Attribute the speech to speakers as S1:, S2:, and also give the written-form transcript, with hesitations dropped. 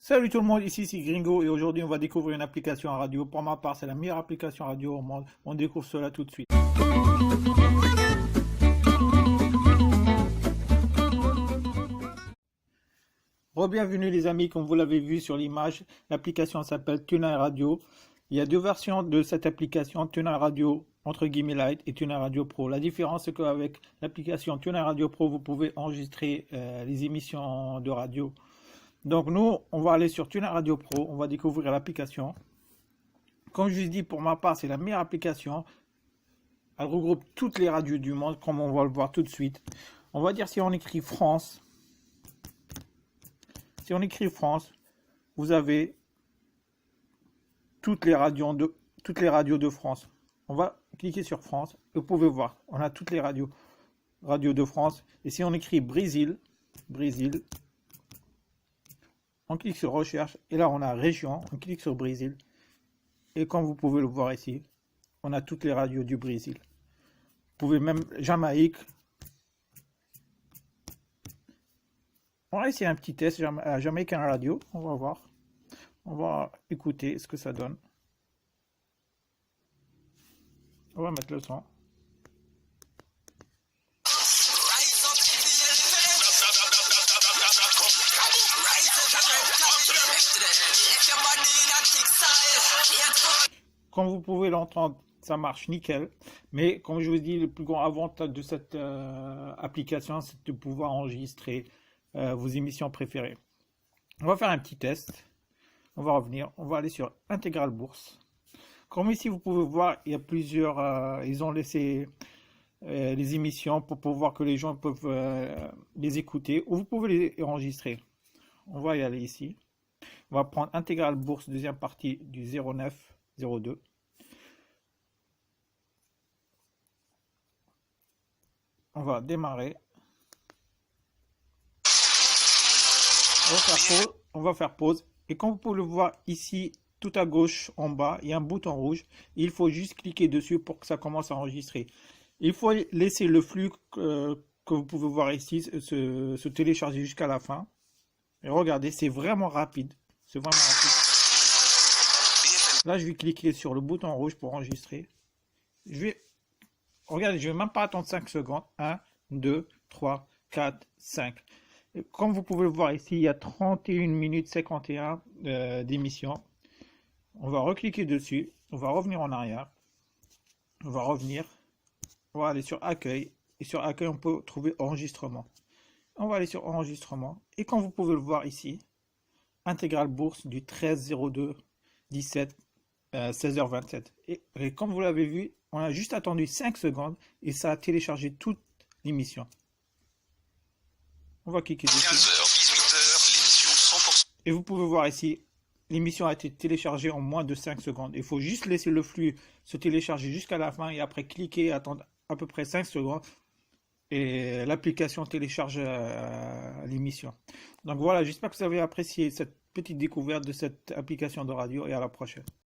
S1: Salut tout le monde, ici c'est Gringo et aujourd'hui on va découvrir une application à radio. Pour ma part, c'est la meilleure application radio au monde. On découvre cela tout de suite. Bienvenue les amis, comme vous l'avez vu sur l'image, l'application s'appelle TuneIn Radio. Il y a deux versions de cette application, TuneIn Radio entre guillemets Lite et TuneIn Radio Pro. La différence c'est qu'avec l'application TuneIn Radio Pro, vous pouvez enregistrer les émissions de radio. Donc nous, on va aller sur TuneIn Radio Pro, on va découvrir l'application. Comme je vous dis, pour ma part, c'est la meilleure application. Elle regroupe toutes les radios du monde, comme on va le voir tout de suite. On va dire si on écrit France. Si on écrit France, vous avez toutes les radios de France. On va cliquer sur France et vous pouvez voir, on a toutes les radios de France. Et si on écrit Brésil, on clique sur recherche et là on a région, on clique sur Brésil. Et comme vous pouvez le voir ici, on a toutes les radios du Brésil. Vous pouvez même Jamaïque. On va essayer un petit test Jamaïque en radio. On va voir. On va écouter ce que ça donne. On va mettre le son. Comme vous pouvez l'entendre, ça marche nickel. Mais comme je vous dis, le plus grand avantage de cette application, c'est de pouvoir enregistrer vos émissions préférées. On va faire un petit test. On va revenir. On va aller sur Intégral Bourse. Comme ici, vous pouvez voir, il y a plusieurs... ils ont laissé les émissions pour pouvoir que les gens peuvent les écouter. Ou vous pouvez les enregistrer. On va y aller ici. On va prendre Intégral Bourse, deuxième partie du 09-02. On va démarrer. On va faire pause. Et comme vous pouvez le voir ici, tout à gauche en bas, il y a un bouton rouge. Il faut juste cliquer dessus pour que ça commence à enregistrer. Il faut laisser le flux que vous pouvez voir ici se télécharger jusqu'à la fin. Et regardez, c'est vraiment rapide. C'est vraiment rapide. Là, je vais cliquer sur le bouton rouge pour enregistrer. Regardez, je ne vais même pas attendre 5 secondes. 1, 2, 3, 4, 5. Et comme vous pouvez le voir ici, il y a 31 minutes 51 d'émission. On va recliquer dessus. On va revenir en arrière. On va revenir. On va aller sur Accueil. Et sur Accueil, on peut trouver Enregistrement. On va aller sur Enregistrement. Et comme vous pouvez le voir ici, Intégral Bourse du 13-02-17, 16h27. Et comme vous l'avez vu, on a juste attendu 5 secondes et ça a téléchargé toute l'émission. On va cliquer dessus.
S2: 15h, 18h, l'émission 100%.
S1: Et vous pouvez voir ici, l'émission a été téléchargée en moins de 5 secondes. Il faut juste laisser le flux se télécharger jusqu'à la fin et après cliquer et attendre à peu près 5 secondes. Et l'application télécharge l'émission. Donc voilà, j'espère que vous avez apprécié cette petite découverte de cette application de radio et à la prochaine.